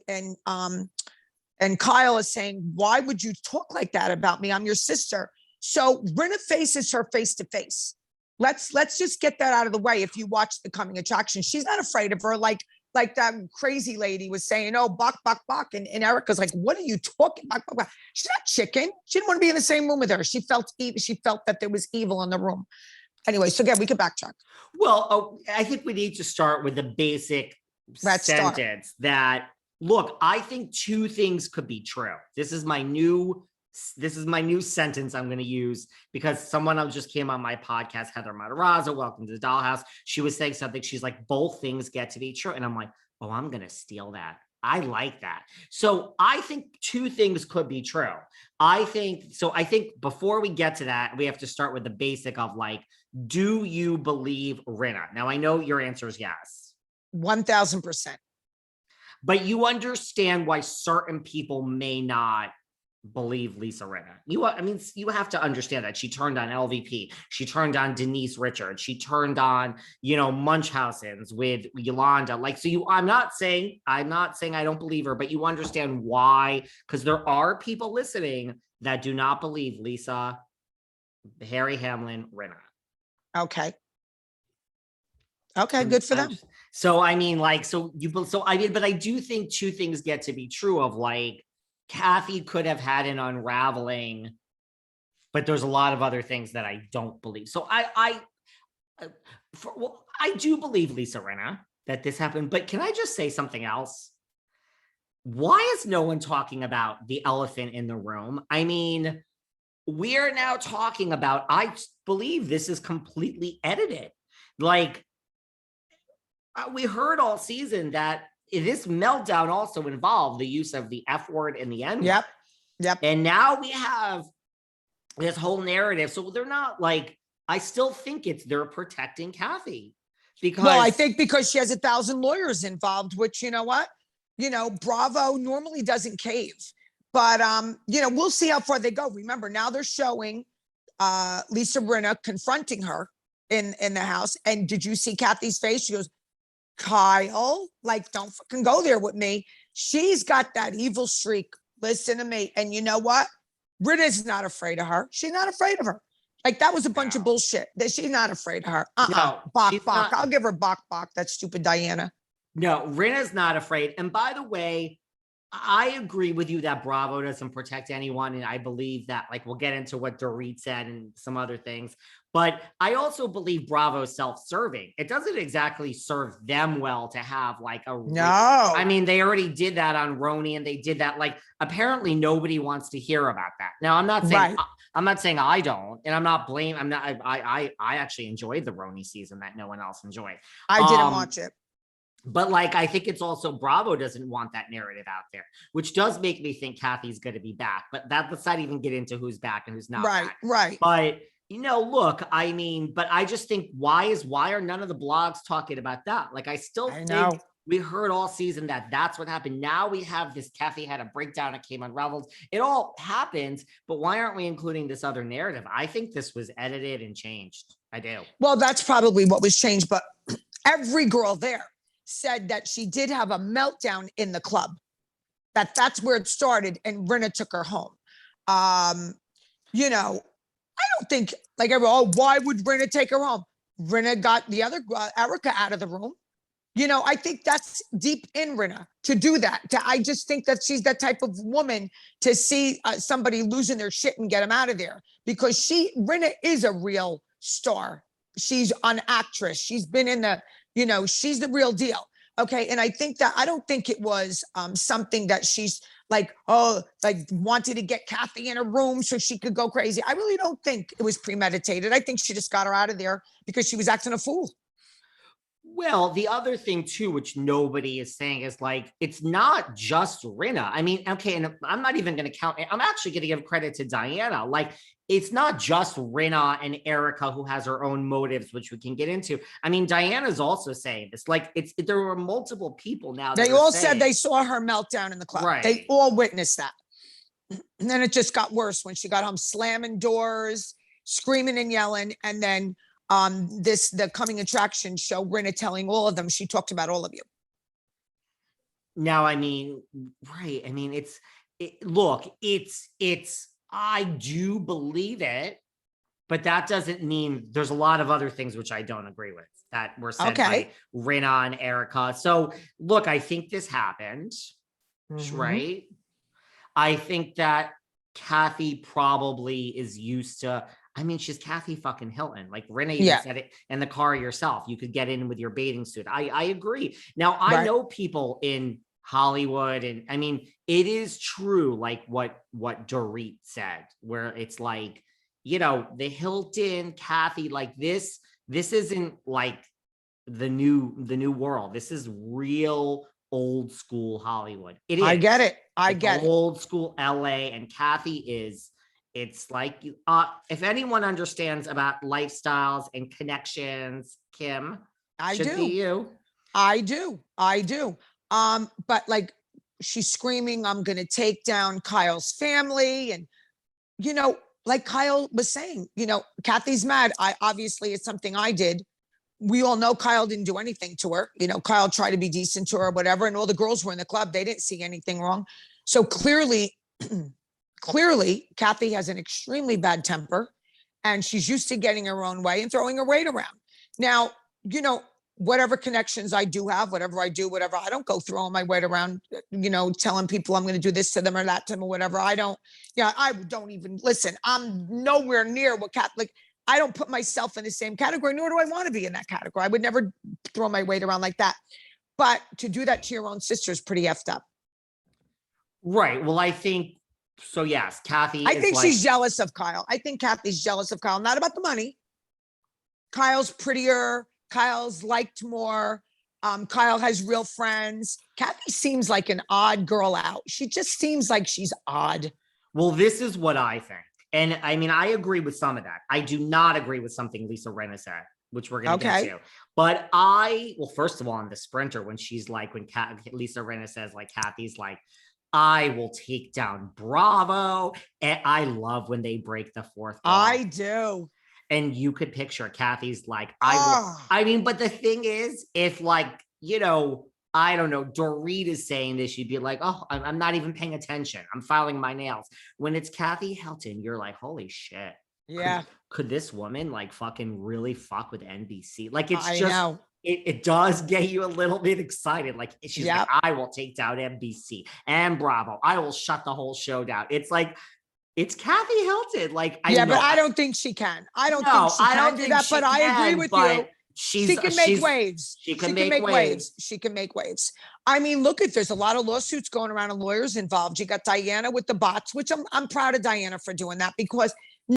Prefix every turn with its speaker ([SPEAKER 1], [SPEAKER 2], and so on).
[SPEAKER 1] and Kyle is saying, why would you talk like that about me? I'm your sister. So Rinna faces her face to face. Let's just get that out of the way. If you watch The Coming Attraction, she's not afraid of her. Like that crazy lady was saying, oh, bok, bok, bok. And Erika's like, what are you talking about? She's not chicken. She didn't want to be in the same room with her. She felt that there was evil in the room. Anyway, so again, we could backtrack.
[SPEAKER 2] Well, I think we need to start with the basic sentence that, look, I think two things could be true. This is my new sentence I'm going to use because someone else just came on my podcast, Heather Matarazzo, welcome to the Dollhouse. She was saying something. She's like, both things get to be true. And I'm like, oh, I'm going to steal that. I like that. So I think two things could be true. I think before we get to that, we have to start with the basic of like, do you believe Rinna? Now, I know your answer is yes.
[SPEAKER 1] 1000%.
[SPEAKER 2] But you understand why certain people may not believe Lisa Rinna. You have to understand that she turned on LVP. She turned on Denise Richards. She turned on, Munchausen's with Yolanda. I'm not saying I don't believe her, but you understand why, because there are people listening that do not believe Lisa, Harry Hamlin, Rinna.
[SPEAKER 1] Okay, good for them.
[SPEAKER 2] So I do think two things get to be true of like, Kathy could have had an unraveling, but there's a lot of other things that I don't believe. So I do believe Lisa Rinna that this happened, but can I just say something else? Why is no one talking about the elephant in the room? I mean, we are now talking about, I believe this is completely edited. Like, we heard all season that this meltdown also involved the use of the F word and the N word.
[SPEAKER 1] Yep.
[SPEAKER 2] And now we have this whole narrative. So they're not like, I still think they're protecting Kathy.
[SPEAKER 1] Well, I think because she has 1,000 lawyers involved, which, you know what? Bravo normally doesn't cave. But, we'll see how far they go. Remember, now they're showing Lisa Rinna confronting her in the house. And did you see Kathy's face? She goes, Kyle, like, don't fucking go there with me. She's got that evil streak. Listen to me. And you know what? Rinna's not afraid of her. She's not afraid of her. Like, that was a bunch of bullshit. That she's not afraid of her.
[SPEAKER 2] No,
[SPEAKER 1] Bok. I'll give her bok. That stupid Diana.
[SPEAKER 2] No, Rinna's not afraid. And by the way, I agree with you that Bravo doesn't protect anyone. And I believe that, like, we'll get into what Dorit said and some other things. But I also believe Bravo's self-serving. It doesn't exactly serve them well to have like
[SPEAKER 1] no.
[SPEAKER 2] I mean, they already did that on Roni, and they did that. Like, apparently nobody wants to hear about that. Now, I'm not saying I don't, and I'm not blaming. I actually enjoyed the Roni season that no one else enjoyed.
[SPEAKER 1] I didn't watch it.
[SPEAKER 2] But like, I think it's also Bravo doesn't want that narrative out there, which does make me think Kathy's going to be back. But let's not even get into who's back and who's not back.
[SPEAKER 1] Right.
[SPEAKER 2] But look, I mean, but I just think why are none of the blogs talking about that? Like, I still think we heard all season that that's what happened. Now we have this Kathy had a breakdown. It came unraveled. It all happens. But why aren't we including this other narrative? I think this was edited and changed. I do.
[SPEAKER 1] Well, that's probably what was changed. But every girl there said that she did have a meltdown in the club. That's where it started. And Rinna took her home. I don't think why would Rinna take her home? Rinna got the other Erika out of the room. I think that's deep in Rinna to do that. I just think that she's that type of woman to see somebody losing their shit and get them out of there, because Rinna is a real star. She's an actress. She's been in the, she's the real deal. Okay. And I don't think it was something that she's wanted to get Kathy in a room so she could go crazy. I really don't think it was premeditated. I think she just got her out of there because she was acting a fool.
[SPEAKER 2] Well, the other thing too, which nobody is saying, is like, it's not just Rinna. I mean, okay, and I'm not even going to count. I'm actually going to give credit to Diana. Like, it's not just Rinna and Erika who has her own motives, which we can get into. I mean, Diana's also saying this. Like, there were multiple people now.
[SPEAKER 1] They all said they saw her meltdown in the club. Right. They all witnessed that. And then it just got worse when she got home, slamming doors, screaming and yelling. And then the Coming Attraction show, Rinna telling all of them, she talked about all of you.
[SPEAKER 2] Now, I mean, right. I mean, look, I do believe it, but that doesn't mean there's a lot of other things which I don't agree with that were said by
[SPEAKER 1] Okay.
[SPEAKER 2] Rinna and Erika. So look, I think this happened,
[SPEAKER 1] Mhm.
[SPEAKER 2] right? I think that Kathy probably is used to, I mean, she's Kathy fucking Hilton. Like Rinna even
[SPEAKER 1] Yeah,
[SPEAKER 2] said it in the car yourself. You could get in with your bathing suit. I agree. Now, I
[SPEAKER 1] right.
[SPEAKER 2] know people in Hollywood, and I mean, it is true, like what Dorit said, where it's like, the Hilton, Kathy, like this isn't like the new world. This is real old school Hollywood. It
[SPEAKER 1] I get
[SPEAKER 2] is.
[SPEAKER 1] it. I
[SPEAKER 2] It's
[SPEAKER 1] get it.
[SPEAKER 2] old school LA, and Kathy is. It's like if anyone understands about lifestyles and connections, Kim
[SPEAKER 1] I
[SPEAKER 2] should be
[SPEAKER 1] do.
[SPEAKER 2] you.
[SPEAKER 1] I do. I do. But like she's screaming, I'm gonna take down Kyle's family. And like Kyle was saying, Kathy's mad. I obviously it's something I did. We all know Kyle didn't do anything to her. Kyle tried to be decent to her or whatever. And all the girls were in the club. They didn't see anything wrong. So clearly, clearly, Kathy has an extremely bad temper and she's used to getting her own way and throwing her weight around. Now, whatever connections I do have, whatever I do, whatever, I don't go throwing my weight around, telling people I'm going to do this to them or that to them or whatever. I don't, I don't even listen. I'm nowhere near what Catholic. I don't put myself in the same category, nor do I want to be in that category. I would never throw my weight around like that. But to do that to your own sister is pretty effed up.
[SPEAKER 2] Right. Well, I think so. Yes, Kathy
[SPEAKER 1] I
[SPEAKER 2] is
[SPEAKER 1] think
[SPEAKER 2] like,
[SPEAKER 1] she's jealous of Kyle. I think Kathy's jealous of Kyle, not about the money. Kyle's prettier. Kyle's liked more. Kyle has real friends. Kathy seems like an odd girl out. She just seems like she's odd.
[SPEAKER 2] well, this is what I think. And I mean, I agree with some of that. I do not agree with something Lisa Rinna said, which we're going to get
[SPEAKER 1] Okay.
[SPEAKER 2] to. But well, first of all, on the Sprinter, when she's like, Lisa Rinna says, like, Kathy's like, I will take down Bravo. And I love when they break the fourth wall.
[SPEAKER 1] I do.
[SPEAKER 2] And you could picture Kathy's like, I will.
[SPEAKER 1] Oh,
[SPEAKER 2] I mean, but the thing is, if like, I don't know, Dorit is saying this, you'd be like, oh, I'm not even paying attention. I'm filing my nails. When it's Kathy Hilton, you're like, holy shit.
[SPEAKER 1] yeah.
[SPEAKER 2] Could this woman like fucking really fuck with NBC? Like, it's
[SPEAKER 1] I
[SPEAKER 2] just,
[SPEAKER 1] know.
[SPEAKER 2] it does get you a little bit excited. Like, she's like,
[SPEAKER 1] Yep.
[SPEAKER 2] I will take down NBC and Bravo. I will shut the whole show down. It's like, it's Kathy Hilton. Like, I
[SPEAKER 1] Yeah,
[SPEAKER 2] know.
[SPEAKER 1] but I don't think she can. I don't think
[SPEAKER 2] No,
[SPEAKER 1] she
[SPEAKER 2] I
[SPEAKER 1] can
[SPEAKER 2] don't
[SPEAKER 1] do
[SPEAKER 2] think
[SPEAKER 1] that.
[SPEAKER 2] she
[SPEAKER 1] But I agree
[SPEAKER 2] can,
[SPEAKER 1] with
[SPEAKER 2] but
[SPEAKER 1] you.
[SPEAKER 2] she's
[SPEAKER 1] She can make waves.
[SPEAKER 2] she
[SPEAKER 1] She
[SPEAKER 2] can
[SPEAKER 1] can
[SPEAKER 2] make
[SPEAKER 1] make waves. She can make waves. I mean, look at there's a lot of lawsuits going around and lawyers involved. You got Diana with the bots, which I'm proud of Diana for doing that because